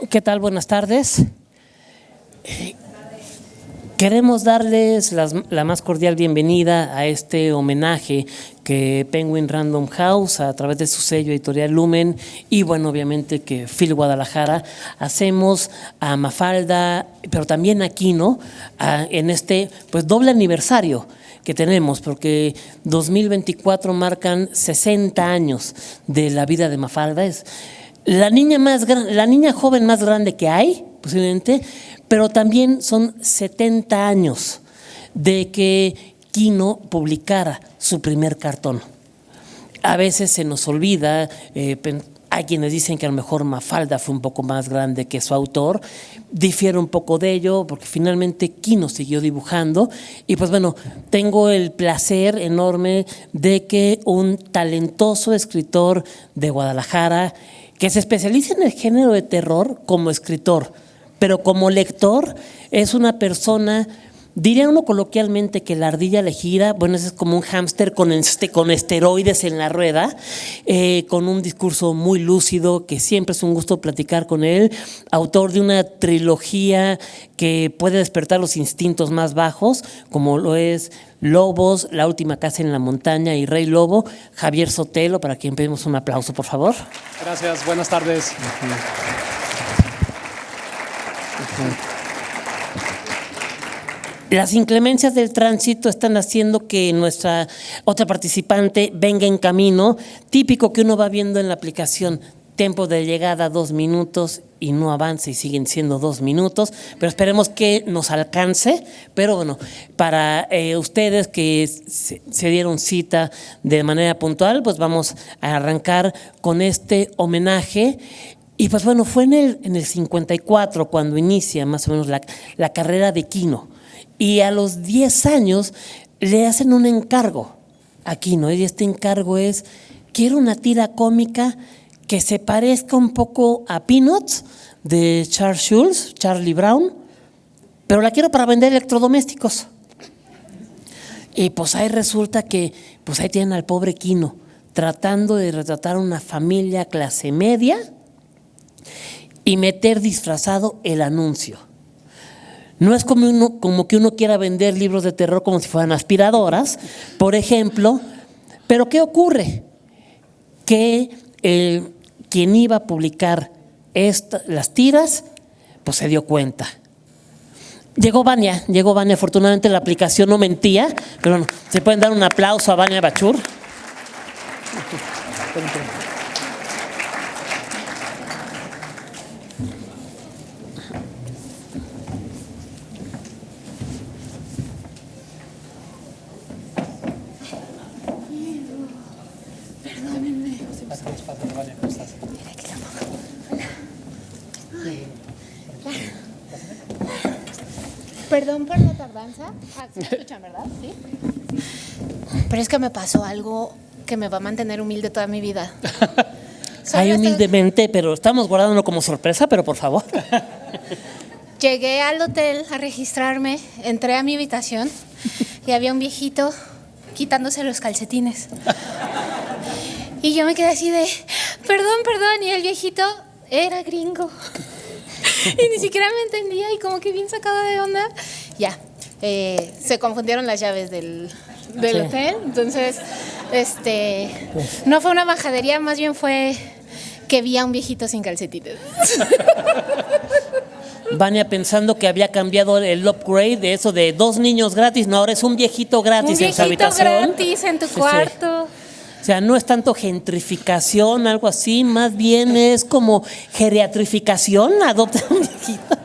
¿Qué tal? Buenas tardes. Queremos darles la más cordial bienvenida a este homenaje que Penguin Random House, a través de su sello editorial Lumen, y bueno, obviamente que Phil Guadalajara, hacemos a Mafalda, pero también a Quino, en este pues doble aniversario que tenemos, porque 2024 marcan 60 años de la vida de Mafalda. Es la niña joven más grande que hay, posiblemente, pero también son 70 años de que Quino publicara su primer cartón. A veces se nos olvida, hay quienes dicen que a lo mejor Mafalda fue un poco más grande que su autor. Difiere un poco de ello porque finalmente Quino siguió dibujando, y pues bueno, tengo el placer enorme de que un talentoso escritor de Guadalajara, que se especializa en el género de terror como escritor, pero como lector es una persona, diría uno coloquialmente que la ardilla le gira. Bueno, ese es como un hámster con esteroides en la rueda, con un discurso muy lúcido, que siempre es un gusto platicar con él. Autor de una trilogía que puede despertar los instintos más bajos, como lo es Lobos, La última casa en la montaña y Rey Lobo. Javier Sotelo, para quien pedimos un aplauso, por favor. Gracias, buenas tardes. Las inclemencias del tránsito están haciendo que nuestra otra participante venga en camino. Típico que uno va viendo en la aplicación: tiempo de llegada 2 minutos, y no avanza y siguen siendo 2 minutos, pero esperemos que nos alcance. Pero bueno, para ustedes que se dieron cita de manera puntual, pues vamos a arrancar con este homenaje. Y pues bueno, fue en el 54 cuando inicia más o menos la carrera de Quino. Y a los 10 años le hacen un encargo a Quino, y este encargo es: quiero una tira cómica que se parezca un poco a Peanuts de Charlie Brown, pero la quiero para vender electrodomésticos. Y pues ahí resulta que pues ahí tienen al pobre Quino tratando de retratar una familia clase media y meter disfrazado el anuncio. No es como que uno quiera vender libros de terror como si fueran aspiradoras, por ejemplo. Pero ¿qué ocurre? Que quien iba a publicar las tiras, pues se dio cuenta. Llegó Vania, afortunadamente la aplicación no mentía, pero bueno, se pueden dar un aplauso a Vania Bachur. Perdón por la tardanza. ¿Sí me escuchan, verdad? Sí. Pero es que me pasó algo que me va a mantener humilde toda mi vida. Ay, humildemente, pero estamos guardándolo como sorpresa, pero por favor. Llegué al hotel a registrarme, entré a mi habitación y había un viejito quitándose los calcetines. Y yo me quedé así de, perdón, y el viejito era gringo. Y ni siquiera me entendía, y como que bien sacado de onda. Ya, se confundieron las llaves del hotel. Entonces, no fue una majadería, más bien fue que vi a un viejito sin calcetines. Vania pensando que había cambiado el upgrade de eso de 2 niños gratis, no, ahora es un viejito gratis en su habitación. Un viejito gratis en tu cuarto. O sea, no es tanto gentrificación, algo así, más bien es como geriatrificación, adopta un viejito.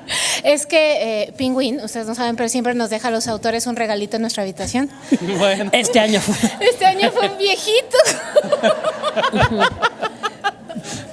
Es que Penguin, ustedes no saben, pero siempre nos deja a los autores un regalito en nuestra habitación. Bueno. Este año fue un viejito.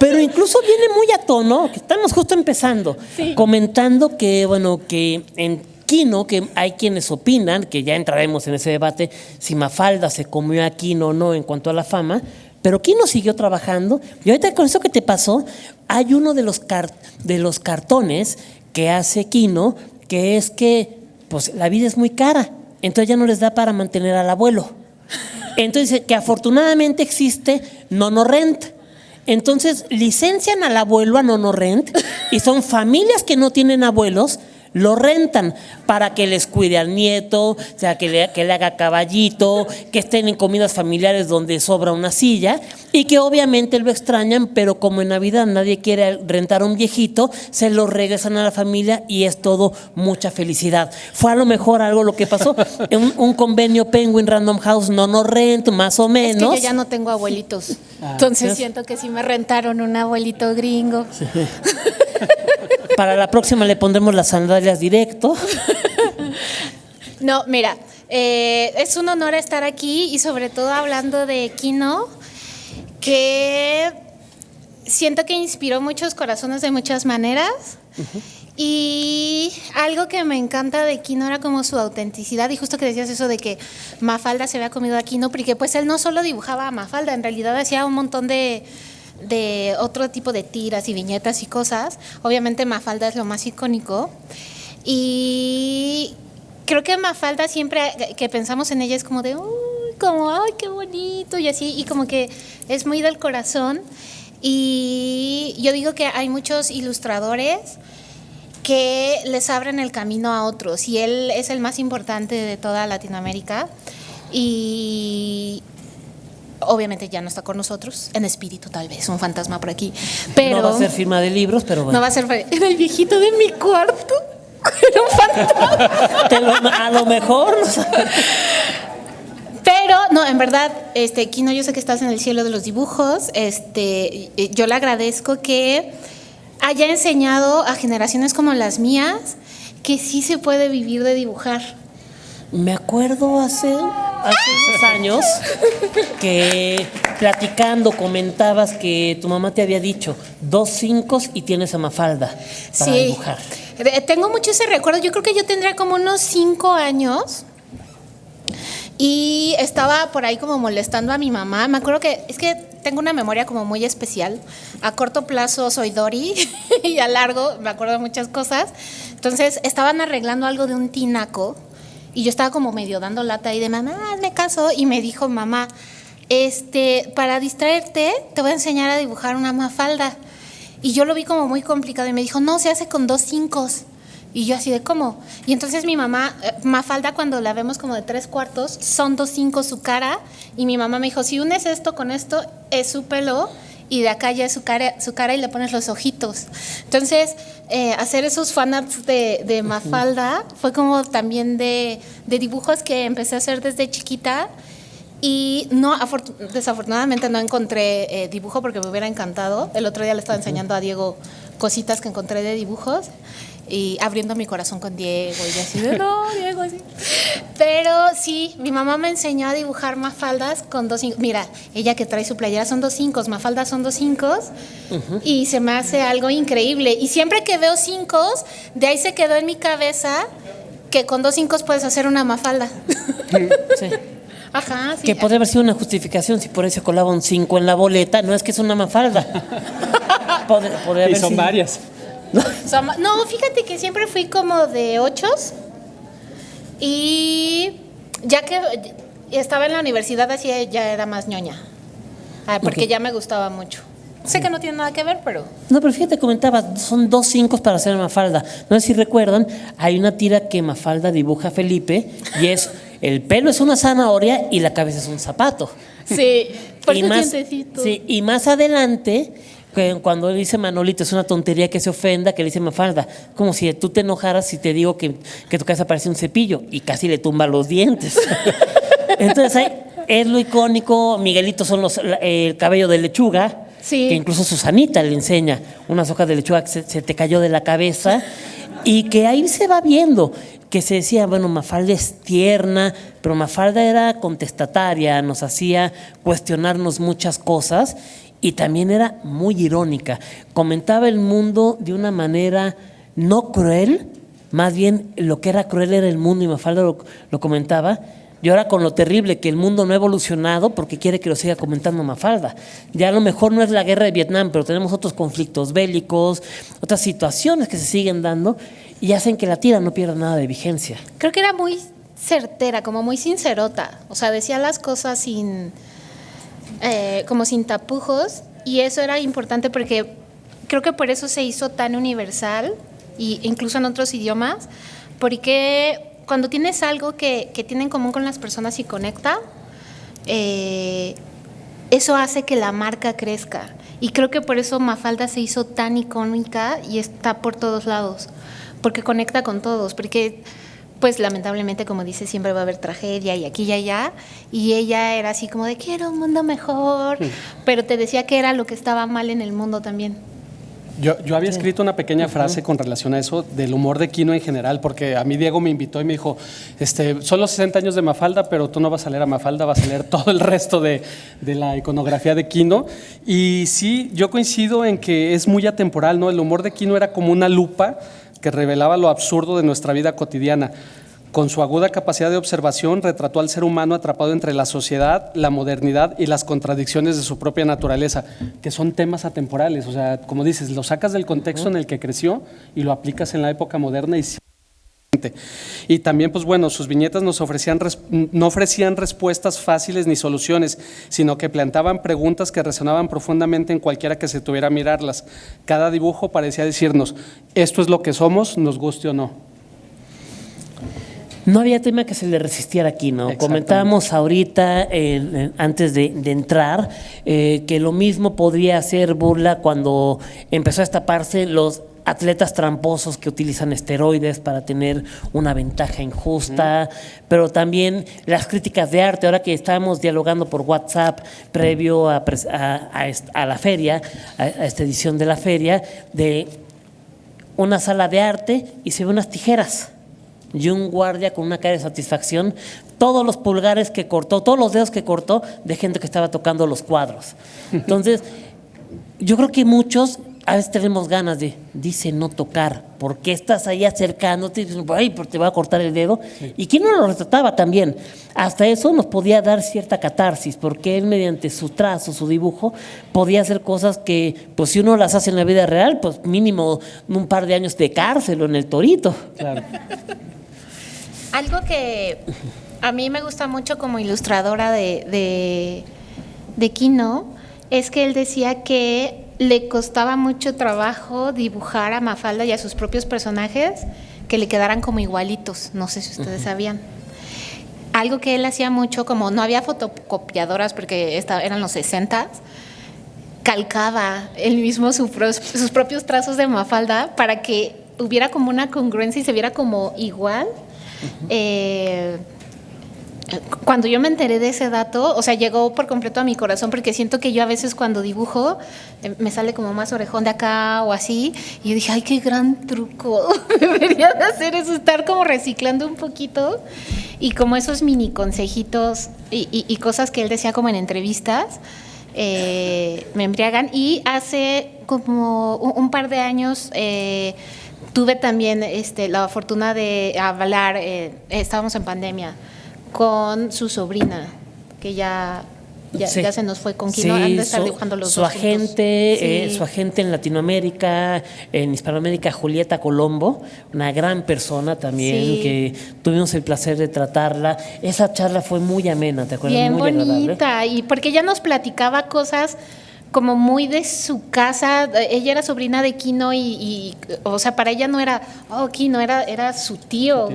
Pero incluso viene muy a tono, que estamos justo empezando, sí, comentando que, bueno, que en Quino, que hay quienes opinan, que ya entraremos en ese debate, si Mafalda se comió a Quino o no en cuanto a la fama, pero Quino siguió trabajando. Y ahorita con eso que te pasó, hay uno de los cartones que hace Quino, que es que pues la vida es muy cara, entonces ya no les da para mantener al abuelo. Entonces, que afortunadamente existe NoNoRent. Entonces licencian al abuelo a nonorrent y son familias que no tienen abuelos, lo rentan para que les cuide al nieto, o sea, que le haga caballito, que estén en comidas familiares donde sobra una silla y que obviamente lo extrañan, pero como en Navidad nadie quiere rentar a un viejito, se lo regresan a la familia y es todo mucha felicidad. Fue a lo mejor algo lo que pasó. Un convenio Penguin Random House no rent, más o menos. Es que yo ya no tengo abuelitos. Entonces siento que sí me rentaron un abuelito gringo. Sí. Para la próxima le pondremos las sandalias directo. No, mira, es un honor estar aquí y sobre todo hablando de Kino, que siento que inspiró muchos corazones de muchas maneras. Y algo que me encanta de Kino era como su autenticidad, y justo que decías eso de que Mafalda se había comido a Kino, porque pues él no solo dibujaba a Mafalda, en realidad hacía un montón de otro tipo de tiras y viñetas y cosas. Obviamente Mafalda es lo más icónico y creo que Mafalda siempre que pensamos en ella es como de como ay qué bonito y así, y como que es muy del corazón. Y yo digo que hay muchos ilustradores que les abren el camino a otros y él es el más importante de toda Latinoamérica y obviamente ya no está con nosotros, en espíritu tal vez, un fantasma por aquí. Pero no va a ser firma de libros, pero bueno. No va a ser, era el viejito de mi cuarto, era un fantasma. A lo mejor. Pero, no, en verdad, Kino, yo sé que estás en el cielo de los dibujos, yo le agradezco que haya enseñado a generaciones como las mías que sí se puede vivir de dibujar. Me acuerdo hace unos años que platicando comentabas que tu mamá te había dicho 2 5 y tienes a Mafalda para dibujar. Tengo mucho ese recuerdo. Yo creo que yo tendría como unos 5 años y estaba por ahí como molestando a mi mamá. Me acuerdo que es que tengo una memoria como muy especial. A corto plazo soy Dory y a largo me acuerdo de muchas cosas. Entonces estaban arreglando algo de un tinaco. Y yo estaba como medio dando lata ahí de mamá, hazme caso. Y me dijo, mamá, para distraerte, te voy a enseñar a dibujar una Mafalda. Y yo lo vi como muy complicado y me dijo, no, se hace con 2 5. Y yo así de, ¿cómo? Y entonces mi mamá, Mafalda cuando la vemos como de 3/4, son 2 5 su cara. Y mi mamá me dijo, si unes esto con esto, es su pelo. Y de acá ya es su cara y le pones los ojitos. Entonces, hacer esos fanarts de Mafalda fue como también de dibujos que empecé a hacer desde chiquita. Y no, desafortunadamente no encontré dibujo porque me hubiera encantado. El otro día le estaba enseñando a Diego cositas que encontré de dibujos y abriendo mi corazón con Diego y así de no, Diego, así. Pero sí, mi mamá me enseñó a dibujar Mafaldas con 2 5. Mira, ella que trae su playera son 2 5, Mafaldas son 2 5 y se me hace algo increíble. Y siempre que veo 5, de ahí se quedó en mi cabeza que con 2 5 puedes hacer una Mafalda. Sí. Ajá, sí. Que podría haber sido una justificación si por eso colaba un 5 en la boleta. No es que es una Mafalda. Podría Y haber son sido. varias. No, fíjate que siempre fui como de 8 y ya que estaba en la universidad así ya era más ñoña, porque ya me gustaba mucho. Sé que no tiene nada que ver, pero... No, pero fíjate, comentaba, son 2 5 para hacer Mafalda. No sé si recuerdan, hay una tira que Mafalda dibuja a Felipe y es, el pelo es una zanahoria y la cabeza es un zapato. Sí, por y eso más, dientecito. sí, y más adelante, cuando él dice Manolito, es una tontería que se ofenda, que le dice Mafalda, como si tú te enojaras si te digo que tu cabeza parece un cepillo y casi le tumba los dientes. Entonces ahí es lo icónico. Miguelito son el cabello de lechuga. Sí. Que incluso Susanita le enseña unas hojas de lechuga que se te cayó de la cabeza y que ahí se va viendo que se decía, bueno, Mafalda es tierna, pero Mafalda era contestataria, nos hacía cuestionarnos muchas cosas y también era muy irónica. Comentaba el mundo de una manera no cruel, más bien lo que era cruel era el mundo y Mafalda lo comentaba. Y ahora con lo terrible que el mundo no ha evolucionado porque quiere que lo siga comentando Mafalda. Ya a lo mejor no es la guerra de Vietnam, pero tenemos otros conflictos bélicos, otras situaciones que se siguen dando y hacen que la tira no pierda nada de vigencia. Creo que era muy certera, como muy sincerota. O sea, decía las cosas como sin tapujos Y eso era importante porque creo que por eso se hizo tan universal, e incluso en otros idiomas, porque cuando tienes algo que tiene en común con las personas y conecta, eso hace que la marca crezca. Y creo que por eso Mafalda se hizo tan icónica y está por todos lados, porque conecta con todos, porque pues lamentablemente, como dice, siempre va a haber tragedia y aquí y allá, y ella era así como de quiero un mundo mejor, pero te decía que era lo que estaba mal en el mundo también. Yo había escrito una pequeña frase con relación a eso, del humor de Quino en general, porque a mí Diego me invitó y me dijo, son los 60 años de Mafalda, pero tú no vas a leer a Mafalda, vas a leer todo el resto de la iconografía de Quino. Y sí, yo coincido en que es muy atemporal, ¿no? El humor de Quino era como una lupa que revelaba lo absurdo de nuestra vida cotidiana. Con su aguda capacidad de observación, retrató al ser humano atrapado entre la sociedad, la modernidad y las contradicciones de su propia naturaleza, que son temas atemporales. O sea, como dices, lo sacas del contexto en el que creció y lo aplicas en la época moderna y también, pues bueno, sus viñetas no ofrecían respuestas fáciles ni soluciones, sino que plantaban preguntas que resonaban profundamente en cualquiera que se tuviera a mirarlas. Cada dibujo parecía decirnos, esto es lo que somos, nos guste o no. No había tema que se le resistiera aquí, ¿no? Comentábamos ahorita, antes de entrar, que lo mismo podría hacer burla cuando empezó a destaparse los atletas tramposos que utilizan esteroides para tener una ventaja injusta, pero también las críticas de arte. Ahora que estábamos dialogando por WhatsApp previo a la feria, a esta edición de la feria, de una sala de arte y se ven unas tijeras y un guardia con una cara de satisfacción, todos los pulgares que cortó, todos los dedos que cortó de gente que estaba tocando los cuadros. Entonces, yo creo que muchos a veces tenemos ganas de, dice no tocar, ¿por qué estás ahí acercándote? Ay, porque te va a cortar el dedo. Sí. ¿Y quién no lo retrataba también? Hasta eso nos podía dar cierta catarsis, porque él mediante su trazo, su dibujo, podía hacer cosas que, pues si uno las hace en la vida real, pues mínimo un par de años de cárcel o en el Torito. Claro. Algo que a mí me gusta mucho como ilustradora de Quino es que él decía que le costaba mucho trabajo dibujar a Mafalda y a sus propios personajes que le quedaran como igualitos, no sé si ustedes sabían. Algo que él hacía mucho, como no había fotocopiadoras porque eran los 60s, calcaba él mismo sus propios trazos de Mafalda para que hubiera como una congruencia y se viera como igual. Cuando yo me enteré de ese dato, o sea, llegó por completo a mi corazón, porque siento que yo a veces cuando dibujo me sale como más orejón de acá o así, y yo dije, ay, qué gran truco, debería de hacer eso, estar como reciclando un poquito, y como esos mini consejitos y cosas que él decía como en entrevistas, me embriagan. Y hace como un par de años tuve también la fortuna de hablar, estábamos en pandemia, con su sobrina, que ya se nos fue con Quino, han de estar dibujando los dos juntos. Su agente en Latinoamérica, en Hispanoamérica, Julieta Colombo, una gran persona también, que tuvimos el placer de tratarla. Esa charla fue muy amena, ¿te acuerdas? Bien muy bonita, agradable. Y porque ella nos platicaba cosas como muy de su casa. Ella era sobrina de Quino y o sea, para ella no era, Quino, era su tío.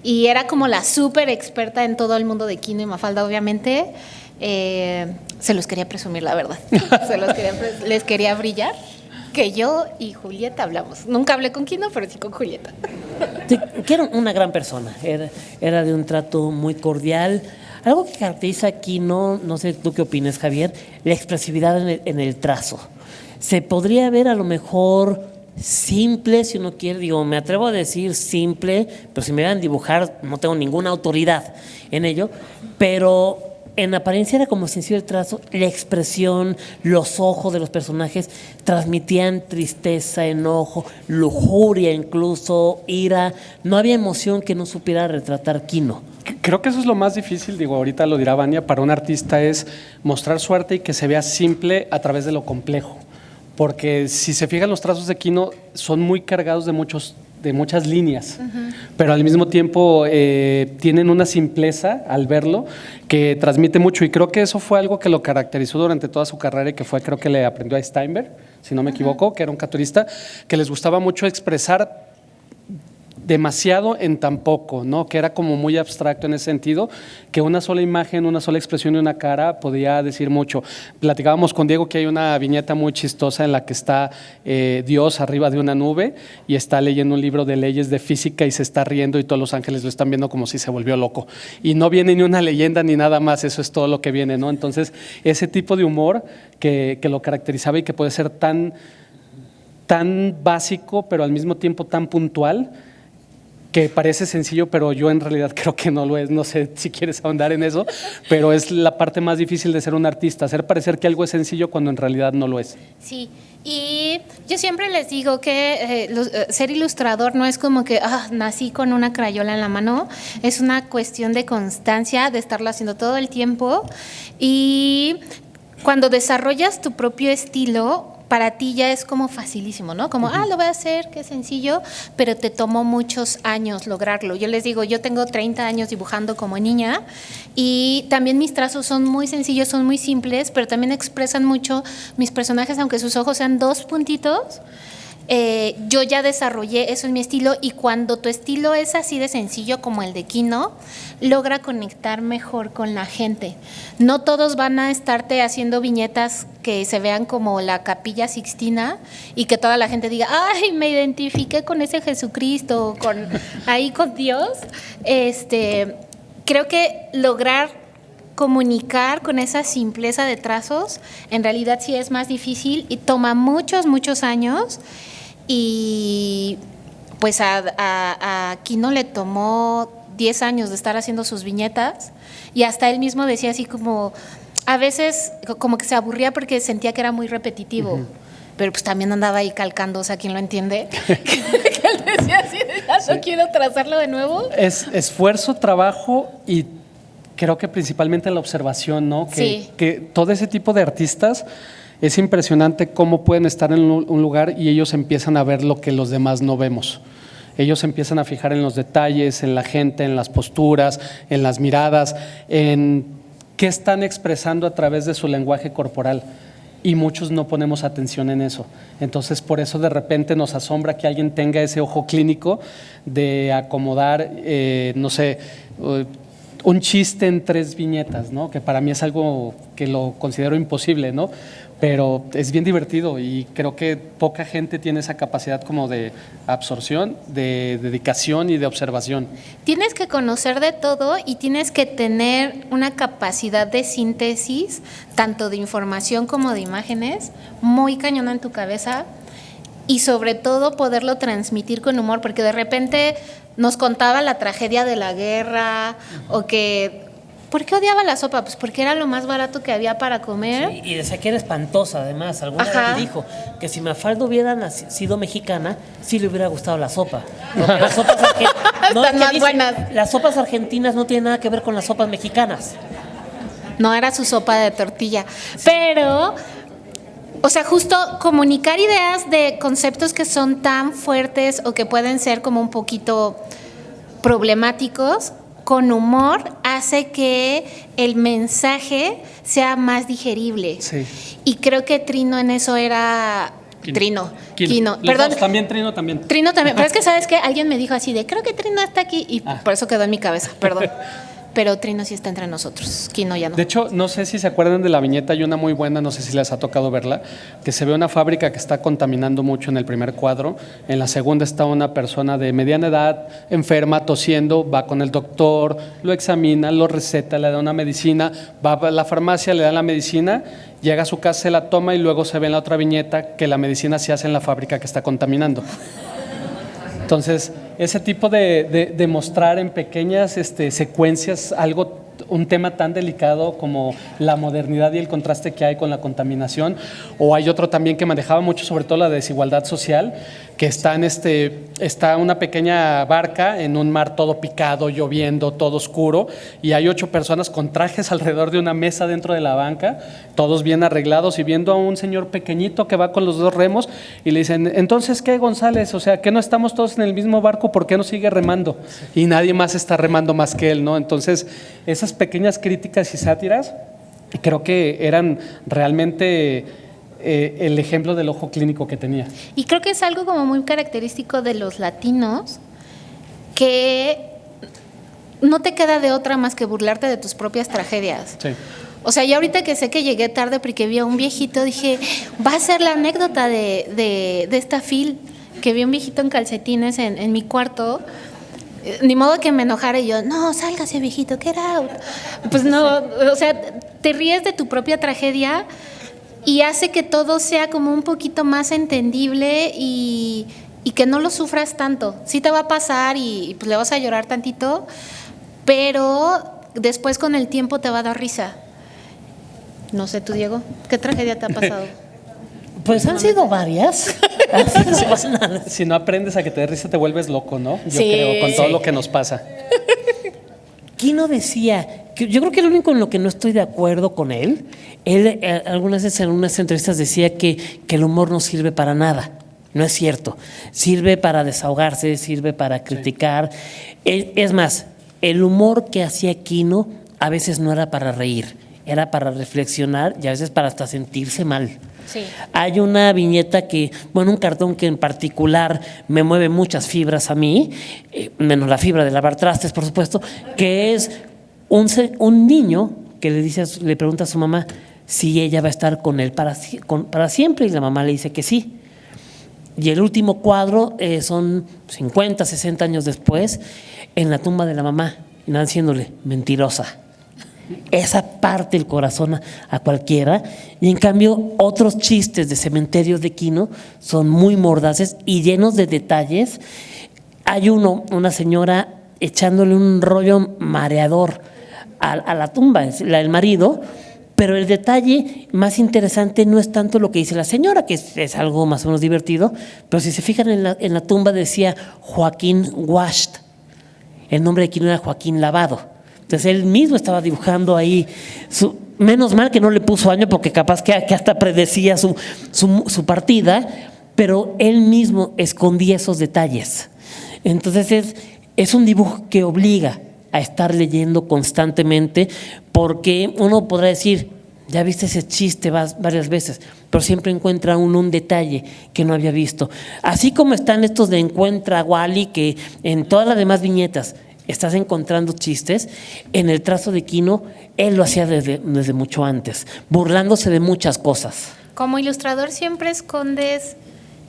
Y era como la súper experta en todo el mundo de Quino y Mafalda, obviamente. Se los quería presumir, la verdad. Les quería brillar, que yo y Julieta hablamos. Nunca hablé con Quino, pero sí con Julieta. Sí, que era una gran persona, era de un trato muy cordial. Algo que caracteriza aquí, no sé tú qué opinas, Javier, la expresividad en el trazo. Se podría ver a lo mejor simple, si uno quiere, me atrevo a decir simple, pero si me van a dibujar no tengo ninguna autoridad en ello, pero en apariencia era como sencillo el trazo, la expresión, los ojos de los personajes transmitían tristeza, enojo, lujuria incluso, ira. No había emoción que no supiera retratar Quino. Creo que eso es lo más difícil, ahorita lo dirá Vania, para un artista es mostrar su arte y que se vea simple a través de lo complejo. Porque si se fijan, los trazos de Quino son muy cargados de muchos de muchas líneas, pero al mismo tiempo tienen una simpleza al verlo que transmite mucho, y creo que eso fue algo que lo caracterizó durante toda su carrera y que fue, creo que le aprendió a Steinberg, si no me equivoco, que era un caricaturista, que les gustaba mucho expresar demasiado en tan poco, ¿no? Que era como muy abstracto en ese sentido, que una sola imagen, una sola expresión de una cara podía decir mucho. Platicábamos con Diego que hay una viñeta muy chistosa en la que está Dios arriba de una nube y está leyendo un libro de leyes de física y se está riendo y todos los ángeles lo están viendo como si se volvió loco. Y no viene ni una leyenda ni nada más, eso es todo lo que viene, ¿no? Entonces, ese tipo de humor que lo caracterizaba y que puede ser tan básico, pero al mismo tiempo tan puntual, que parece sencillo, pero yo en realidad creo que no lo es. No sé si quieres ahondar en eso, pero es la parte más difícil de ser un artista, hacer parecer que algo es sencillo cuando en realidad no lo es. Sí, y yo siempre les digo que ser ilustrador no es como que nací con una crayola en la mano, es una cuestión de constancia, de estarlo haciendo todo el tiempo, y cuando desarrollas tu propio estilo, para ti ya es como facilísimo, ¿no? Como, lo voy a hacer, qué sencillo, pero te tomó muchos años lograrlo. Yo les digo, yo tengo 30 años dibujando como niña y también mis trazos son muy sencillos, son muy simples, pero también expresan mucho mis personajes, aunque sus ojos sean 2 puntitos. Yo ya desarrollé eso en mi estilo, y cuando tu estilo es así de sencillo como el de Kino, logra conectar mejor con la gente. No todos van a estarte haciendo viñetas que se vean como la Capilla Sixtina y que toda la gente diga, ay, me identifiqué con ese Jesucristo, con Dios. Creo que lograr comunicar con esa simpleza de trazos en realidad sí es más difícil y toma muchos, muchos años. Y pues a Kino le tomó 10 años de estar haciendo sus viñetas, y hasta él mismo decía así como, a veces como que se aburría porque sentía que era muy repetitivo, pero pues también andaba ahí calcando, o sea, ¿quién lo entiende? Que él decía así, no quiero trazarlo de nuevo. Es esfuerzo, trabajo y creo que principalmente la observación, ¿no? Que todo ese tipo de artistas, es impresionante cómo pueden estar en un lugar y ellos empiezan a ver lo que los demás no vemos. Ellos empiezan a fijar en los detalles, en la gente, en las posturas, en las miradas, en qué están expresando a través de su lenguaje corporal. Y muchos no ponemos atención en eso. Entonces, por eso de repente nos asombra que alguien tenga ese ojo clínico de acomodar, no sé, un chiste en 3 viñetas, ¿no? Que para mí es algo que lo considero imposible, ¿no? Pero es bien divertido y creo que poca gente tiene esa capacidad como de absorción, de dedicación y de observación. Tienes que conocer de todo y tienes que tener una capacidad de síntesis, tanto de información como de imágenes, muy cañona en tu cabeza, y sobre todo poderlo transmitir con humor, porque de repente nos contaba la tragedia de la guerra o que... ¿Por qué odiaba la sopa? Pues porque era lo más barato que había para comer. Sí, y decía que era espantosa, además. Alguna vez dijo que si Mafalda hubiera sido mexicana, sí le hubiera gustado la sopa. Porque las sopas están más buenas. Las sopas argentinas no tienen nada que ver con las sopas mexicanas. No, era su sopa de tortilla. Pero, o sea, justo comunicar ideas de conceptos que son tan fuertes o que pueden ser como un poquito problemáticos, con humor hace que el mensaje sea más digerible. Sí. Y creo que Trino en eso era... Kino. Perdón. También Trino también. Trino también. Pero es que, ¿sabes qué? Alguien me dijo así de, creo que Trino está aquí. Y por eso quedó en mi cabeza, perdón. Pero Trino sí está entre nosotros, Kino ya no. De hecho, no sé si se acuerdan de la viñeta, hay una muy buena, no sé si les ha tocado verla, que se ve una fábrica que está contaminando mucho en el primer cuadro. En la segunda está una persona de mediana edad, enferma, tosiendo, va con el doctor, lo examina, lo receta, le da una medicina, va a la farmacia, le dan la medicina, llega a su casa, se la toma y luego se ve en la otra viñeta que la medicina se hace en la fábrica que está contaminando. Entonces, ese tipo de mostrar en pequeñas secuencias un tema tan delicado como la modernidad y el contraste que hay con la contaminación, o hay otro también que manejaba mucho, sobre todo la desigualdad social, que está una pequeña barca en un mar todo picado, lloviendo, todo oscuro, y hay 8 personas con trajes alrededor de una mesa dentro de la banca, todos bien arreglados, y viendo a un señor pequeñito que va con los 2 remos, y le dicen, entonces, ¿qué, González? O sea, ¿que no estamos todos en el mismo barco? ¿Por qué no sigue remando? Y nadie más está remando más que él, ¿no? Entonces, esas pequeñas críticas y sátiras creo que eran realmente el ejemplo del ojo clínico que tenía. Y creo que es algo como muy característico de los latinos, que no te queda de otra más que burlarte de tus propias tragedias. Sí. O sea, ya ahorita que sé que llegué tarde porque vi a un viejito, dije, va a ser la anécdota de esta Phil, que vi a un viejito en calcetines en mi cuarto. Ni modo que me enojara y yo, no, sálgase viejito, get out. Pues no, o sea, te ríes de tu propia tragedia y hace que todo sea como un poquito más entendible y que no lo sufras tanto. Sí te va a pasar y pues le vas a llorar tantito, pero después con el tiempo te va a dar risa. No sé, tú, Diego, ¿qué tragedia te ha pasado? Pues han sido varias. Si no aprendes a que te dé risa, te vuelves loco, ¿no? Yo Sí. creo, con todo lo que nos pasa. Kino decía, yo creo que lo único en lo que no estoy de acuerdo con él, algunas veces en unas entrevistas decía que el humor no sirve para nada. No es cierto. Sirve para desahogarse, sirve para criticar. Es más, el humor que hacía Kino a veces no era para reír, era para reflexionar y a veces para hasta sentirse mal. Sí. Hay una viñeta un cartón que en particular me mueve muchas fibras a mí, menos la fibra de lavar trastes, por supuesto, que es un niño que le pregunta a su mamá si ella va a estar con él para siempre, y la mamá le dice que sí. Y el último cuadro son 50, 60 años después, en la tumba de la mamá, y nada diciéndole, mentirosa. Esa parte el corazón a cualquiera, y en cambio otros chistes de cementerios de Kino son muy mordaces y llenos de detalles. Hay una señora echándole un rollo mareador a la tumba, el marido, pero el detalle más interesante no es tanto lo que dice la señora, que es algo más o menos divertido, pero si se fijan en la tumba decía Joaquín Washed, el nombre de Kino era Joaquín Lavado. Entonces él mismo estaba dibujando ahí, menos mal que no le puso año porque capaz que hasta predecía su partida, pero él mismo escondía esos detalles. Entonces es un dibujo que obliga a estar leyendo constantemente, porque uno podrá decir, ya viste ese chiste varias veces, pero siempre encuentra un detalle que no había visto. Así como están estos de Encuentra a Wally, que en todas las demás viñetas estás encontrando chistes, en el trazo de Kino, él lo hacía desde mucho antes, burlándose de muchas cosas. Como ilustrador siempre escondes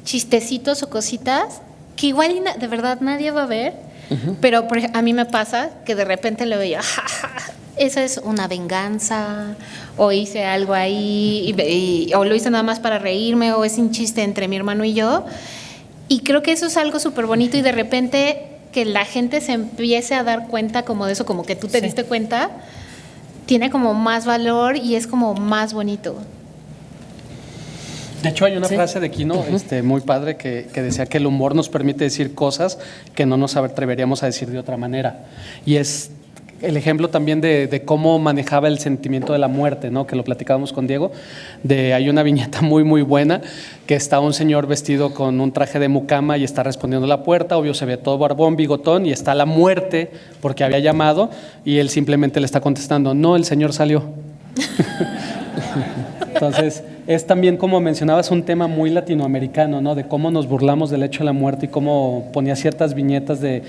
chistecitos o cositas que igual de verdad nadie va a ver, pero a mí me pasa que de repente le veo, esa es una venganza, o hice algo ahí, o lo hice nada más para reírme, o es un chiste entre mi hermano y yo, y creo que eso es algo súper bonito, y de repente que la gente se empiece a dar cuenta como de eso, como que tú te diste cuenta, tiene como más valor y es como más bonito. De hecho, hay una frase de Kino muy padre que decía que el humor nos permite decir cosas que no nos atreveríamos a decir de otra manera. Y es el ejemplo también de cómo manejaba el sentimiento de la muerte, ¿no? Que lo platicábamos con Diego. Hay una viñeta muy, muy buena que está un señor vestido con un traje de mucama y está respondiendo a la puerta. Obvio, se ve todo barbón, bigotón, y está la muerte porque había llamado y él simplemente le está contestando, no, el señor salió. Entonces, es también, como mencionabas, un tema muy latinoamericano, ¿no? De cómo nos burlamos del hecho de la muerte y cómo ponía ciertas viñetas de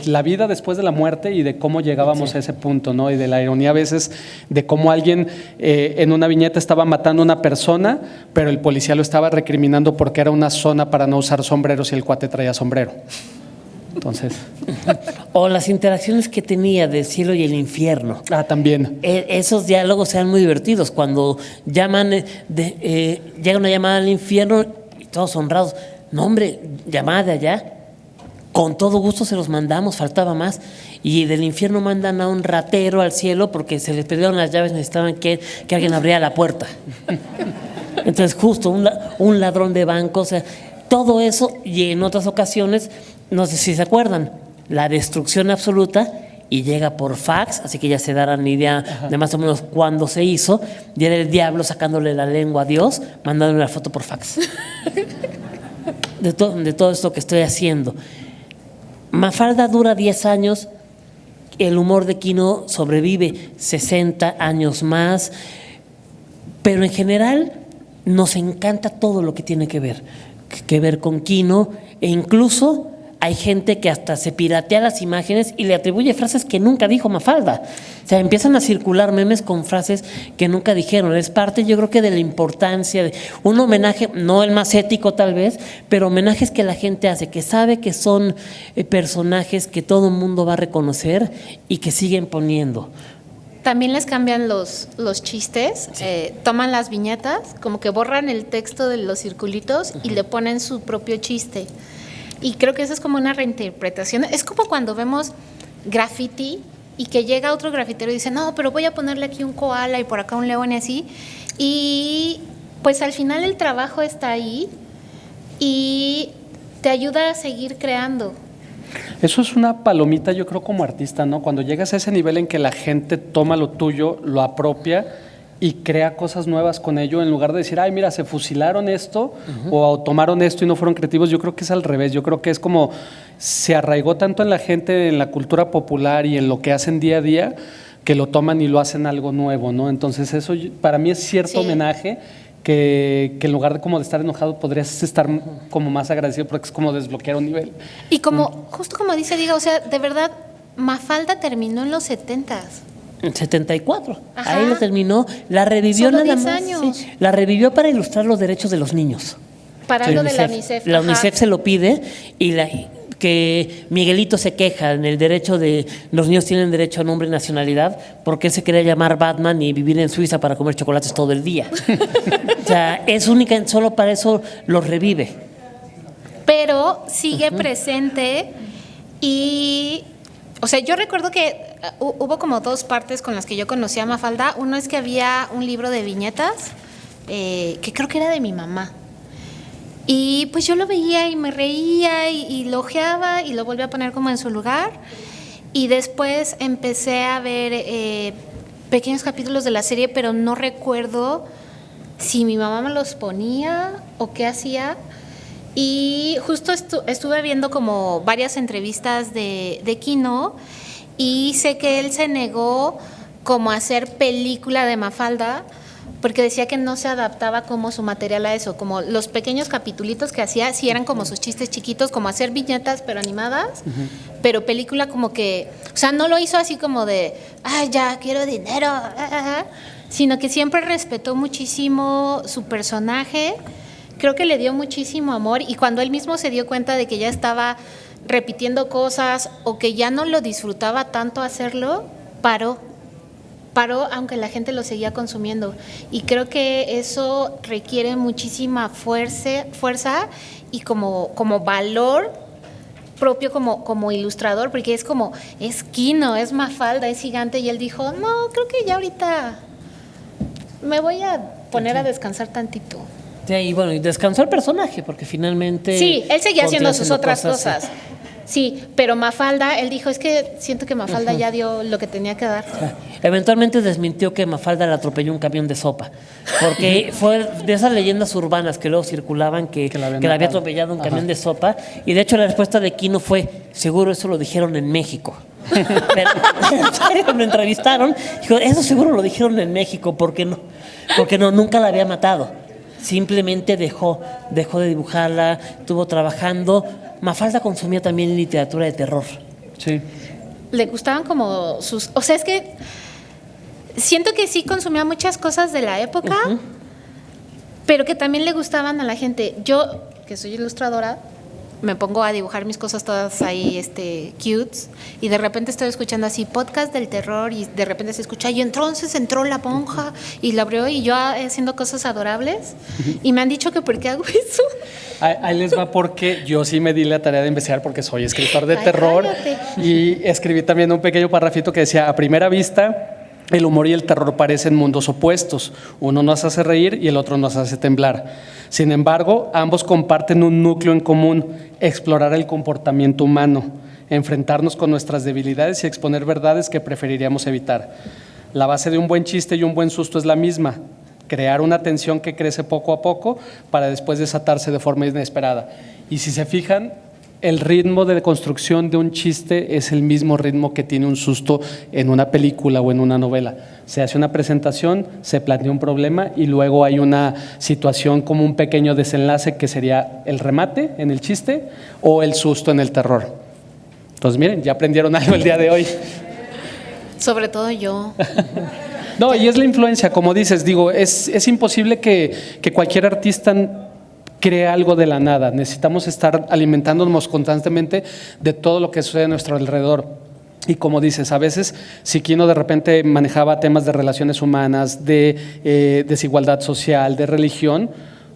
la vida después de la muerte y de cómo llegábamos a ese punto, ¿no? Y de la ironía a veces de cómo alguien en una viñeta estaba matando a una persona, pero el policía lo estaba recriminando porque era una zona para no usar sombreros y el cuate traía sombrero. Entonces. O las interacciones que tenía del cielo y el infierno. También. Esos diálogos eran muy divertidos. Cuando llega una llamada al infierno y todos honrados. No, hombre, llamada de allá. Con todo gusto se los mandamos, faltaba más. Y del infierno mandan a un ratero al cielo porque se les perdieron las llaves, necesitaban que alguien abriera la puerta. Entonces, justo un ladrón de banco, o sea, todo eso, y en otras ocasiones, no sé si se acuerdan, la destrucción absoluta, y llega por fax, así que ya se darán idea de más o menos cuándo se hizo, y era el diablo sacándole la lengua a Dios, mandándole la foto por fax. De todo esto que estoy haciendo. Mafalda dura 10 años, el humor de Quino sobrevive 60 años más, pero en general nos encanta todo lo que tiene que ver con Quino, e incluso hay gente que hasta se piratea las imágenes y le atribuye frases que nunca dijo Mafalda. O sea, empiezan a circular memes con frases que nunca dijeron. Es parte, yo creo, que de la importancia de un homenaje, no el más ético tal vez, pero homenajes que la gente hace, que sabe que son personajes que todo el mundo va a reconocer y que siguen poniendo. También les cambian los chistes, sí. Toman las viñetas, como que borran el texto de los circulitos y le ponen su propio chiste. Y creo que eso es como una reinterpretación. Es como cuando vemos graffiti y que llega otro grafitero y dice, no, pero voy a ponerle aquí un koala y por acá un león y así. Y pues al final el trabajo está ahí y te ayuda a seguir creando. Eso es una palomita, yo creo, como artista, ¿no? Cuando llegas a ese nivel en que la gente toma lo tuyo, lo apropia y crea cosas nuevas con ello, en lugar de decir, ay, mira, se fusilaron esto o tomaron esto y no fueron creativos. Yo creo que es al revés. Yo creo que es como se arraigó tanto en la gente, en la cultura popular y en lo que hacen día a día, que lo toman y lo hacen algo nuevo, ¿no? Entonces eso para mí es cierto homenaje que en lugar de como de estar enojado podrías estar como más agradecido, porque es como desbloquear un nivel. Y como, justo como dice Diego, o sea, de verdad, Mafalda terminó en los 70s. En 74. Ajá. Ahí lo terminó. La revivió Solo nada 10 más. años. Sí, la revivió para ilustrar los derechos de los niños. Para lo de la UNICEF. La UNICEF se lo pide y que Miguelito se queja en el derecho de los niños tienen derecho a nombre y nacionalidad porque él se quería llamar Batman y vivir en Suiza para comer chocolates todo el día. O sea, es única, solo para eso lo revive. Pero sigue presente y, o sea, yo recuerdo que hubo como dos partes con las que yo conocí a Mafalda. Uno es que había un libro de viñetas que creo que era de mi mamá. Y pues yo lo veía y me reía y lo ojeaba y lo volvía a poner como en su lugar. Y después empecé a ver pequeños capítulos de la serie, pero no recuerdo si mi mamá me los ponía o qué hacía. Y justo estuve viendo como varias entrevistas de Quino y sé que él se negó como a hacer película de Mafalda porque decía que no se adaptaba como su material a eso, como los pequeños capitulitos que hacía, sí eran como sus chistes chiquitos, como hacer viñetas pero animadas, pero película como que, o sea, no lo hizo así como de, ay, ya, quiero dinero, sino que siempre respetó muchísimo su personaje, creo que le dio muchísimo amor y cuando él mismo se dio cuenta de que ya estaba repitiendo cosas o que ya no lo disfrutaba tanto hacerlo, paró aunque la gente lo seguía consumiendo y creo que eso requiere muchísima fuerza y como valor propio como ilustrador, porque es Quino, es Mafalda, es gigante y él dijo, no, creo que ya ahorita me voy a poner a descansar tantito. Sí, y bueno, y descansó el personaje porque finalmente... Sí, él seguía haciendo sus otras cosas. Sí, pero Mafalda, él dijo, es que siento que Mafalda ya dio lo que tenía que dar. Eventualmente desmintió que Mafalda le atropelló un camión de sopa, porque fue de esas leyendas urbanas que luego circulaban que la había atropellado un camión de sopa, y de hecho la respuesta de Quino fue, seguro eso lo dijeron en México. Pero, en serio, lo entrevistaron, dijo, eso seguro lo dijeron en México, ¿por qué no? Porque no, nunca la había matado. Simplemente dejó de dibujarla, estuvo trabajando. Mafalda consumía también literatura de terror. Sí. Le gustaban como sus... O sea, es que siento que sí consumía muchas cosas de la época, pero que también le gustaban a la gente. Yo, que soy ilustradora, me pongo a dibujar mis cosas todas ahí, cutes, y de repente estoy escuchando así podcast del terror y de repente se escucha y entonces entró la monja y la abrió y yo haciendo cosas adorables y me han dicho que por qué hago eso. Ahí les va porque yo sí me di la tarea de investigar porque soy escritor de terror. Cállate. Y escribí también un pequeño parrafito que decía, a primera vista, El humor y el terror parecen mundos opuestos. Uno nos hace reír y el otro nos hace temblar. Sin embargo, ambos comparten un núcleo en común: explorar el comportamiento humano, enfrentarnos con nuestras debilidades y exponer verdades que preferiríamos evitar. La base de un buen chiste y un buen susto es la misma: crear una tensión que crece poco a poco para después desatarse de forma inesperada. Y si se fijan, el ritmo de construcción de un chiste es el mismo ritmo que tiene un susto en una película o en una novela. Se hace una presentación, se plantea un problema y luego hay una situación como un pequeño desenlace que sería el remate en el chiste o el susto en el terror. Entonces, miren, ya aprendieron algo el día de hoy. Sobre todo yo. No, y es la influencia, como dices, digo, es imposible que cualquier artista cree algo de la nada. Necesitamos estar alimentándonos constantemente de todo lo que sucede a nuestro alrededor. Y como dices, a veces si Quino de repente manejaba temas de relaciones humanas, de desigualdad social, de religión,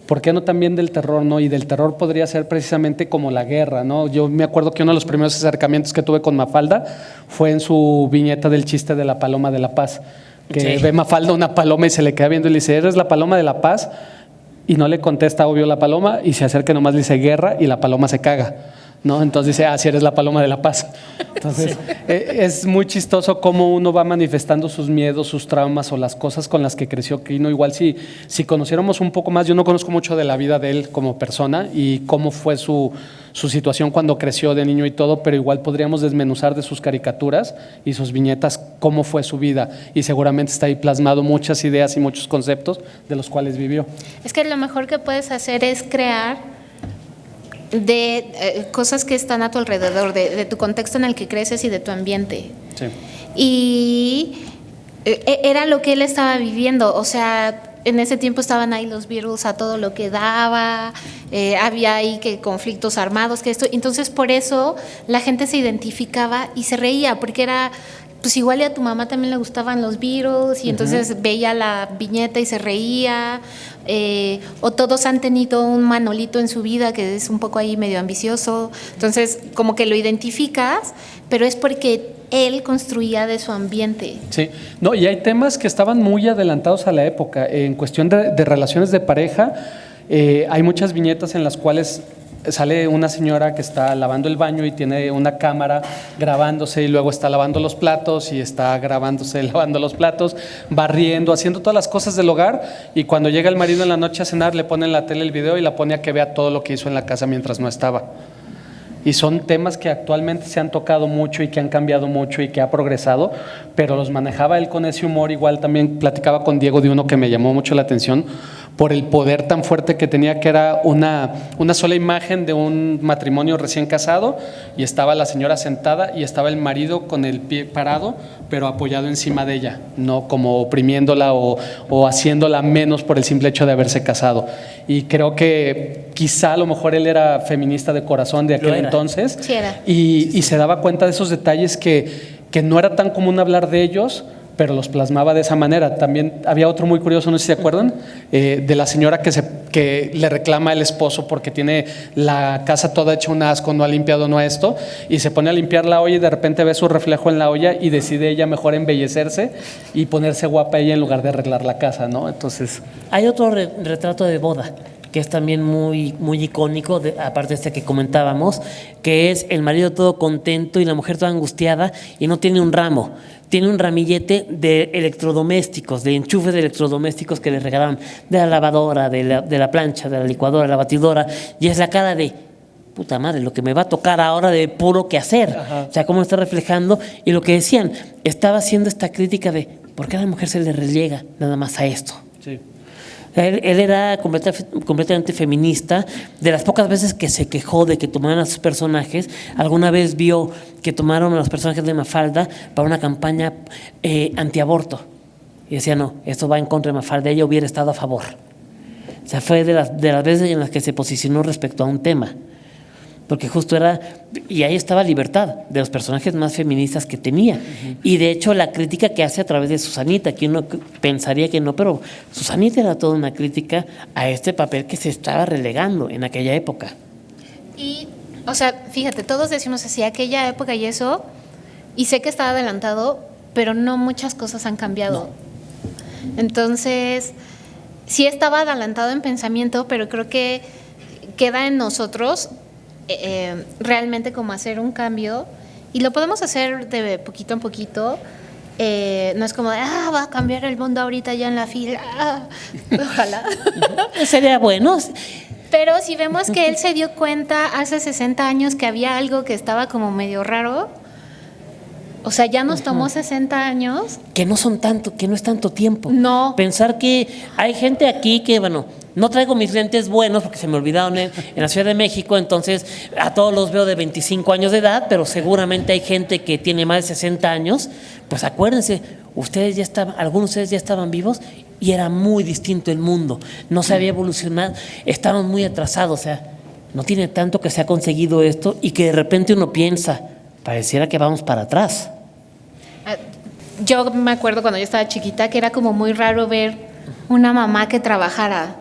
¿por qué no también del terror, no? Y del terror podría ser precisamente como la guerra, ¿no? Yo me acuerdo que uno de los primeros acercamientos que tuve con Mafalda fue en su viñeta del chiste de la paloma de la paz, que ve Mafalda una paloma y se le queda viendo y le dice: ¿eres la paloma de la paz? Y no le contesta obvio la paloma y se acerca, nomás le dice guerra y la paloma se caga, ¿no? Entonces dice: si eres la paloma de la paz. Entonces es muy chistoso cómo uno va manifestando sus miedos, sus traumas o las cosas con las que creció Quino. Igual si conociéramos un poco más, yo no conozco mucho de la vida de él como persona y cómo fue su situación cuando creció de niño y todo, pero igual podríamos desmenuzar de sus caricaturas y sus viñetas cómo fue su vida, y seguramente está ahí plasmado muchas ideas y muchos conceptos de los cuales vivió. Es que lo mejor que puedes hacer es crear de cosas que están a tu alrededor, de tu contexto en el que creces y de tu ambiente. Sí. Y era lo que él estaba viviendo, o sea, en ese tiempo estaban ahí los Beatles a todo lo que daba, había ahí que conflictos armados, que esto, entonces por eso la gente se identificaba y se reía, porque era, pues igual a tu mamá también le gustaban los Beatles y entonces veía la viñeta y se reía, o todos han tenido un Manolito en su vida que es un poco ahí medio ambicioso, entonces como que lo identificas, pero es porque él construía de su ambiente. Sí, no, y hay temas que estaban muy adelantados a la época. En cuestión de relaciones de pareja, hay muchas viñetas en las cuales sale una señora que está lavando el baño y tiene una cámara grabándose, y luego está lavando los platos y está grabándose lavando los platos, barriendo, haciendo todas las cosas del hogar, y cuando llega el marido en la noche a cenar le pone en la tele el video y la pone a que vea todo lo que hizo en la casa mientras no estaba. Y son temas que actualmente se han tocado mucho y que han cambiado mucho y que ha progresado, pero los manejaba él con ese humor. Igual también platicaba con Diego de uno que me llamó mucho la atención por el poder tan fuerte que tenía, que era una sola imagen de un matrimonio recién casado, y estaba la señora sentada y estaba el marido con el pie parado, pero apoyado encima de ella, no como oprimiéndola o haciéndola menos por el simple hecho de haberse casado. Y creo que quizá a lo mejor él era feminista de corazón de aquel entonces, sí era. Y se daba cuenta de esos detalles que no era tan común hablar de ellos, pero los plasmaba de esa manera. También había otro muy curioso, no sé si se acuerdan, de la señora que le reclama al esposo porque tiene la casa toda hecha un asco, no ha limpiado, no esto, y se pone a limpiar la olla y de repente ve su reflejo en la olla y decide ella mejor embellecerse y ponerse guapa ella en lugar de arreglar la casa, ¿no? Entonces, hay otro retrato de boda que es también muy, muy icónico, aparte de este que comentábamos, que es el marido todo contento y la mujer toda angustiada y no tiene un ramo, tiene un ramillete de electrodomésticos, de enchufes de electrodomésticos que le regalaban, de la lavadora, de la plancha, de la licuadora, de la batidora, y es la cara de: puta madre, lo que me va a tocar ahora de puro que hacer. Ajá. O sea, cómo está reflejando. Y lo que decían, estaba haciendo esta crítica de ¿por qué a la mujer se le relega nada más a esto? sí. Él era completamente feminista. De las pocas veces que se quejó de que tomaran a sus personajes, alguna vez vio que tomaron a los personajes de Mafalda para una campaña antiaborto. Y decía: no, esto va en contra de Mafalda, ella hubiera estado a favor. O sea, fue de las veces en las que se posicionó respecto a un tema. Porque justo era, y ahí estaba Libertad, de los personajes más feministas que tenía. Uh-huh. Y de hecho la crítica que hace a través de Susanita, que uno pensaría que no, pero Susanita era toda una crítica a este papel que se estaba relegando en aquella época. Y, o sea, fíjate, todos decimos así, aquella época y eso, y sé que estaba adelantado, pero no muchas cosas han cambiado. Entonces, sí estaba adelantado en pensamiento, pero creo que queda en nosotros realmente como hacer un cambio, y lo podemos hacer de poquito en poquito. No es como de, va a cambiar el mundo ahorita ya en la fila. Ojalá. Sería bueno. Pero si vemos que él se dio cuenta hace 60 años que había algo que estaba como medio raro, o sea, ya nos tomó 60 años. Que no son tanto, que no es tanto tiempo. No. Pensar que hay gente aquí que, bueno, no traigo mis lentes buenos porque se me olvidaron en la Ciudad de México, entonces a todos los veo de 25 años de edad, pero seguramente hay gente que tiene más de 60 años. Pues acuérdense, algunos de ustedes ya estaban vivos y era muy distinto el mundo, no se había evolucionado, estaban muy atrasados, o sea, no tiene tanto que se ha conseguido esto y que de repente uno piensa, pareciera que vamos para atrás. Yo me acuerdo cuando yo estaba chiquita que era como muy raro ver una mamá que trabajara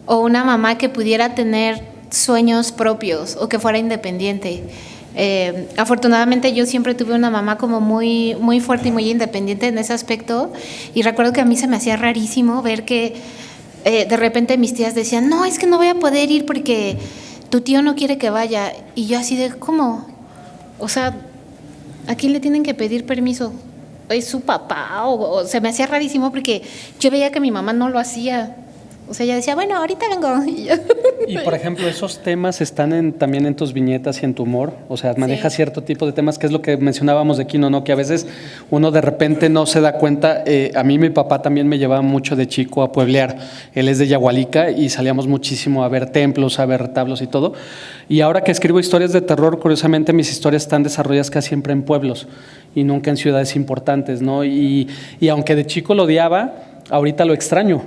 o una mamá que pudiera tener sueños propios o que fuera independiente. Afortunadamente yo siempre tuve una mamá como muy, muy fuerte y muy independiente en ese aspecto, y recuerdo que a mí se me hacía rarísimo ver que de repente mis tías decían, no, es que no voy a poder ir porque tu tío no quiere que vaya, y yo así de, ¿cómo? O sea, ¿a quién le tienen que pedir permiso? ¿Es su papá? O se me hacía rarísimo porque yo veía que mi mamá no lo hacía. O sea, ella decía, bueno, ahorita vengo. Y, por ejemplo, esos temas están también en tus viñetas y en tu humor. O sea, manejas cierto tipo de temas, que es lo que mencionábamos de Kino, ¿no? Que a veces uno de repente no se da cuenta. A mí mi papá también me llevaba mucho de chico a pueblear. Él es de Yahualica y salíamos muchísimo a ver templos, a ver retablos y todo. Y ahora que escribo historias de terror, curiosamente mis historias están desarrolladas casi siempre en pueblos y nunca en ciudades importantes, ¿no? Y aunque de chico lo odiaba, ahorita lo extraño.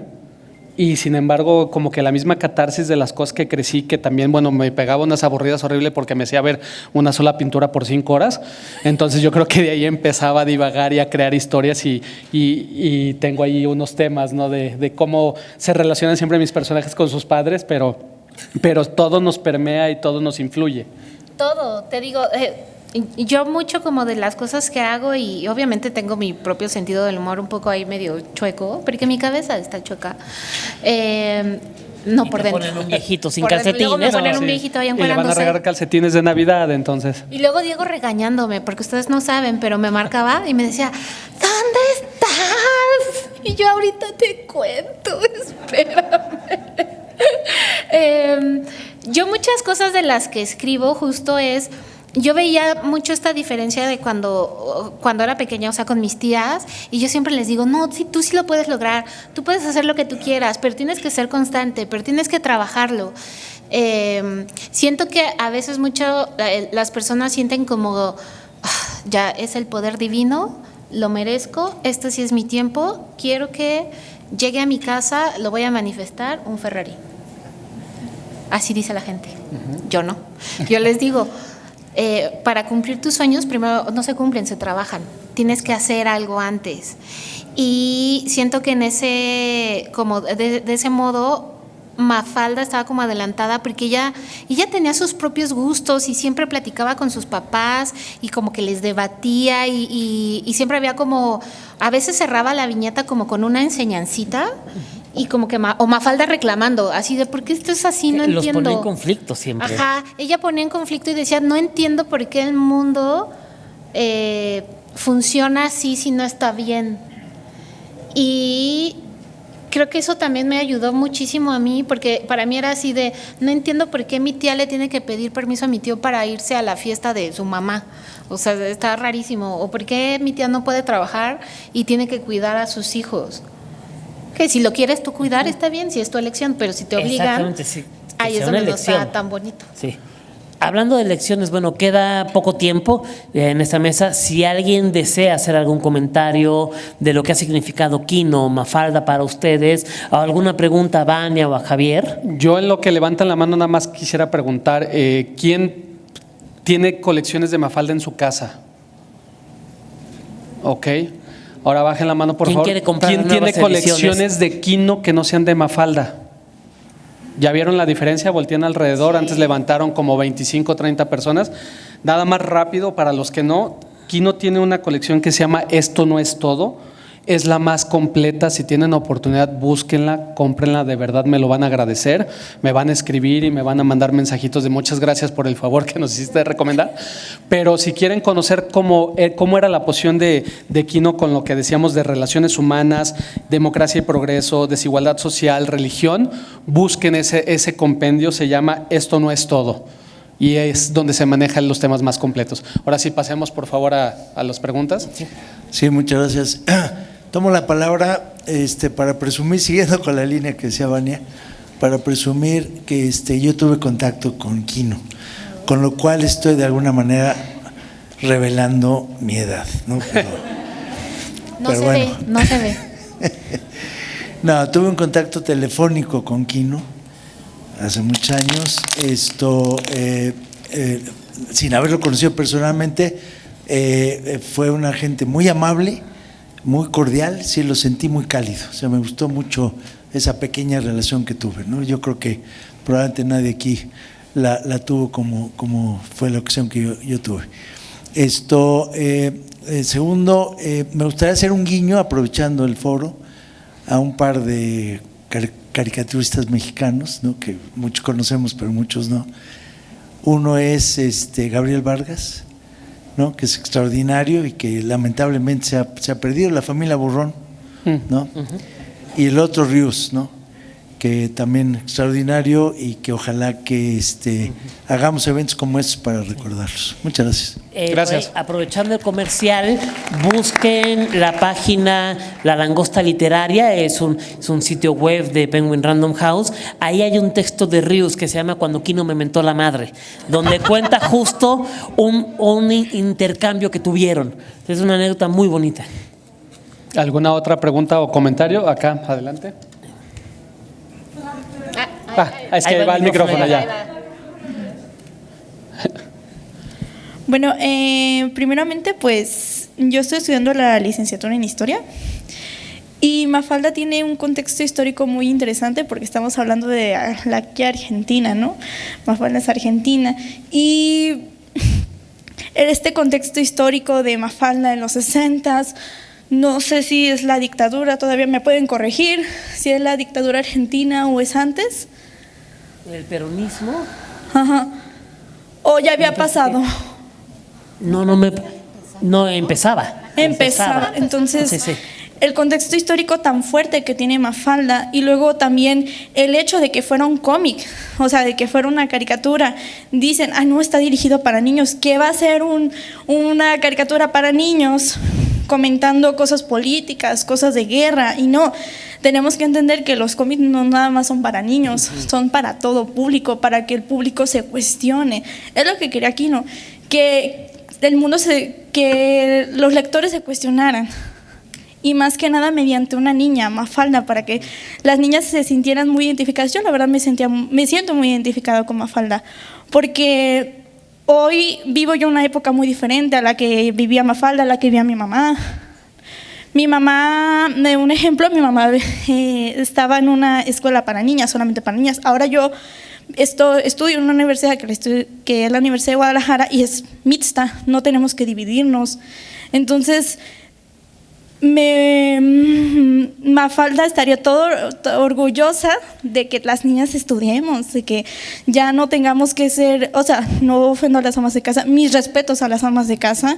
Y sin embargo, como que la misma catarsis de las cosas que crecí, que también, bueno, me pegaba unas aburridas horribles porque me hacía ver una sola pintura por 5 horas. Entonces yo creo que de ahí empezaba a divagar y a crear historias y tengo ahí unos temas, ¿no? De cómo se relacionan siempre mis personajes con sus padres, pero todo nos permea y todo nos influye. Todo, te digo, yo mucho como de las cosas que hago, y obviamente tengo mi propio sentido del humor un poco ahí medio chueco, porque mi cabeza está chueca. No, y por te dentro. ponen un viejito sin Por dentro, calcetines. luego me ponen un viejito ahí Y le van a encuerándose. regalar calcetines de Navidad, entonces. Y luego Diego regañándome, porque ustedes no saben, pero me marcaba y me decía, ¿dónde estás? Y yo ahorita te cuento, espérame. Yo muchas cosas de las que escribo justo es, yo veía mucho esta diferencia de cuando era pequeña, o sea, con mis tías, y yo siempre les digo, no, sí, tú sí lo puedes lograr, tú puedes hacer lo que tú quieras, pero tienes que ser constante, pero tienes que trabajarlo. Siento que a veces mucho las personas sienten como, ya es el poder divino, lo merezco, este sí es mi tiempo, quiero que llegue a mi casa, lo voy a manifestar, un Ferrari. Así dice la gente. Yo no. Yo les digo, para cumplir tus sueños, primero no se cumplen, se trabajan. Tienes que hacer algo antes. Y siento que en ese, como de ese modo, Mafalda estaba como adelantada porque ella tenía sus propios gustos y siempre platicaba con sus papás y como que les debatía y siempre había como, a veces cerraba la viñeta como con una enseñancita y como que, o Mafalda reclamando, así de, ¿por qué esto es así? No los entiendo. ponía en conflicto siempre. Ajá, ella ponía en conflicto y decía, no entiendo por qué el mundo funciona así si no está bien. Y creo que eso también me ayudó muchísimo a mí, porque para mí era así de, no entiendo por qué mi tía le tiene que pedir permiso a mi tío para irse a la fiesta de su mamá. O sea, está rarísimo. O por qué mi tía no puede trabajar y tiene que cuidar a sus hijos. Que si lo quieres tú cuidar está bien, si es tu elección, pero si te obligan, sí, ahí es donde no está tan bonito. Sí. Hablando de elecciones, bueno, queda poco tiempo en esta mesa. Si alguien desea hacer algún comentario de lo que ha significado Kino, Mafalda para ustedes, o alguna pregunta a Vania o a Javier. Yo en lo que levantan la mano nada más quisiera preguntar, ¿quién tiene colecciones de Mafalda en su casa? Ok. Ahora bajen la mano, por favor. ¿Quién tiene colecciones de Kino que no sean de Mafalda? ¿Ya vieron la diferencia? Voltean alrededor. Sí. Antes levantaron como 25 o 30 personas. Nada más rápido para los que no. Kino tiene una colección que se llama Esto no es todo. Es la más completa. Si tienen oportunidad, búsquenla, cómprenla, de verdad me lo van a agradecer. Me van a escribir y me van a mandar mensajitos de muchas gracias por el favor que nos hiciste de recomendar. Pero si quieren conocer cómo era la posición de Kino con lo que decíamos de relaciones humanas, democracia y progreso, desigualdad social, religión, busquen ese compendio, se llama Esto no es todo. Y es donde se manejan los temas más completos. Ahora sí, pasemos por favor a las preguntas. Sí, muchas gracias. Tomo la palabra para presumir, siguiendo con la línea que decía Vania, para presumir que yo tuve contacto con Kino, con lo cual estoy de alguna manera revelando mi edad, ¿no? No se ve. No, tuve un contacto telefónico con Kino hace muchos años, sin haberlo conocido personalmente. Fue una gente muy amable, muy cordial, sí lo sentí muy cálido, o sea, me gustó mucho esa pequeña relación que tuve, ¿no? Yo creo que probablemente nadie aquí la tuvo como fue la ocasión que yo tuve. Segundo, me gustaría hacer un guiño, aprovechando el foro, a un par de caricaturistas mexicanos, ¿no? Que muchos conocemos, pero muchos no. Uno es Gabriel Vargas, ¿no? Que es extraordinario y que lamentablemente se ha perdido, la familia Burrón, ¿no? Y el otro Rius, ¿no? Que también extraordinario y que ojalá que hagamos eventos como estos para recordarlos. Muchas gracias. Gracias. Aprovechando el comercial, busquen la página La Langosta Literaria, es un sitio web de Penguin Random House. Ahí hay un texto de Rius que se llama Cuando Kino me mentó la madre, donde cuenta justo un intercambio que tuvieron. Es una anécdota muy bonita. ¿Alguna otra pregunta o comentario? Acá, adelante. Es que va el micrófono allá. Bueno, primeramente, pues yo estoy estudiando la licenciatura en Historia y Mafalda tiene un contexto histórico muy interesante porque estamos hablando de la Argentina, ¿no? Mafalda es argentina y este contexto histórico de Mafalda en los 60s, no sé si es la dictadura, todavía me pueden corregir, si es la dictadura argentina o es antes. ¿El peronismo? Ajá. ¿O ya había pasado? No, empezaba. Entonces, Sí. el contexto histórico tan fuerte que tiene Mafalda y luego también el hecho de que fuera un cómic, o sea, de que fuera una caricatura. Dicen, no está dirigido para niños, ¿qué va a ser una caricatura para niños? Comentando cosas políticas, cosas de guerra, y no, tenemos que entender que los cómics no nada más son para niños, son para todo público, para que el público se cuestione. Es lo que quería Kino, que que los lectores se cuestionaran, y más que nada mediante una niña, Mafalda, para que las niñas se sintieran muy identificadas. Yo la verdad me siento muy identificada con Mafalda, porque hoy vivo yo una época muy diferente a la que vivía Mafalda, a la que vivía mi mamá. Mi mamá, un ejemplo, mi mamá estaba en una escuela para niñas, solamente para niñas. Ahora yo estudio en una universidad que es la Universidad de Guadalajara y es mixta, no tenemos que dividirnos. Entonces, Mafalda estaría orgullosa de que las niñas estudiemos, de que ya no tengamos que ser, o sea, no ofendo a las amas de casa, mis respetos a las amas de casa,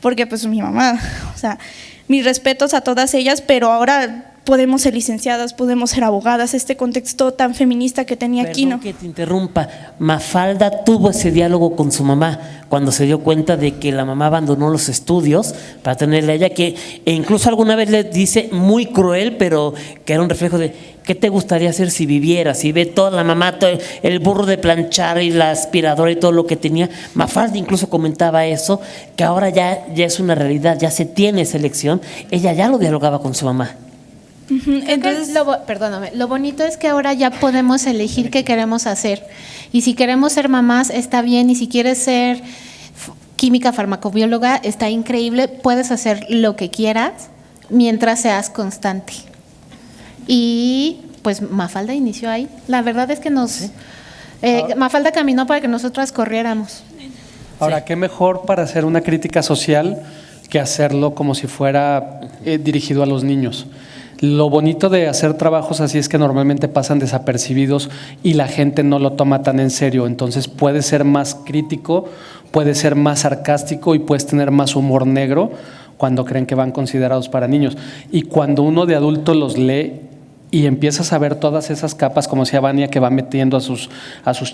porque pues mi mamá, o sea, mis respetos a todas ellas, pero ahora podemos ser licenciadas, podemos ser abogadas, este contexto tan feminista que tenía Kino. Perdón que te interrumpa, Mafalda tuvo ese diálogo con su mamá cuando se dio cuenta de que la mamá abandonó los estudios para tenerla a ella, que incluso alguna vez le dice muy cruel, pero que era un reflejo de ¿qué te gustaría hacer si vivieras? Y ve toda la mamá, todo el burro de planchar y la aspiradora y todo lo que tenía. Mafalda incluso comentaba eso, que ahora ya es una realidad, ya se tiene esa elección. Ella ya lo dialogaba con su mamá. Entonces, perdóname, lo bonito es que ahora ya podemos elegir qué queremos hacer. Y si queremos ser mamás, está bien. Y si quieres ser química farmacobióloga, está increíble. Puedes hacer lo que quieras mientras seas constante. Y pues Mafalda inició ahí. La verdad es que Mafalda caminó para que nosotras corriéramos. Ahora, Sí. qué mejor para hacer una crítica social que hacerlo como si fuera dirigido a los niños. Lo bonito de hacer trabajos así es que normalmente pasan desapercibidos y la gente no lo toma tan en serio. Entonces puede ser más crítico, puede ser más sarcástico y puedes tener más humor negro cuando creen que van considerados para niños. Y cuando uno de adulto los lee y empiezas a ver todas esas capas, como decía Vania, que va metiendo a sus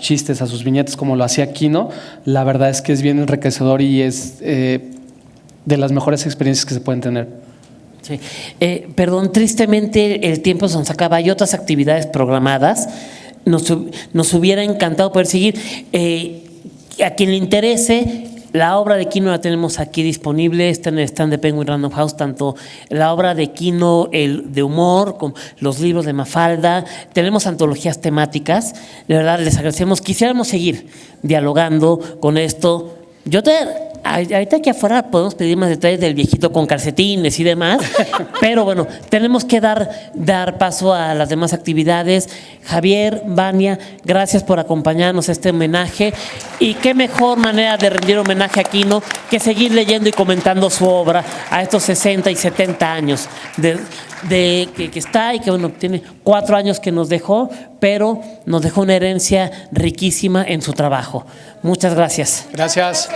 chistes, a sus viñetas, como lo hacía Kino, la verdad es que es bien enriquecedor y es de las mejores experiencias que se pueden tener. Sí. Perdón, tristemente el tiempo se nos acaba. Hay otras actividades programadas. Nos hubiera encantado poder seguir. A quien le interese, la obra de Kino la tenemos aquí disponible, está en el stand de Penguin Random House, tanto la obra de Kino, el de humor, como los libros de Mafalda. Tenemos antologías temáticas. De verdad, les agradecemos. Quisiéramos seguir dialogando con esto. Ahorita aquí afuera podemos pedir más detalles del viejito con calcetines y demás, pero bueno, tenemos que dar paso a las demás actividades. Javier, Vania, gracias por acompañarnos a este homenaje, y qué mejor manera de rendir homenaje a Kino que seguir leyendo y comentando su obra a estos 60 y 70 años que está, y que bueno, tiene 4 años que nos dejó, pero nos dejó una herencia riquísima en su trabajo. Muchas gracias. Gracias.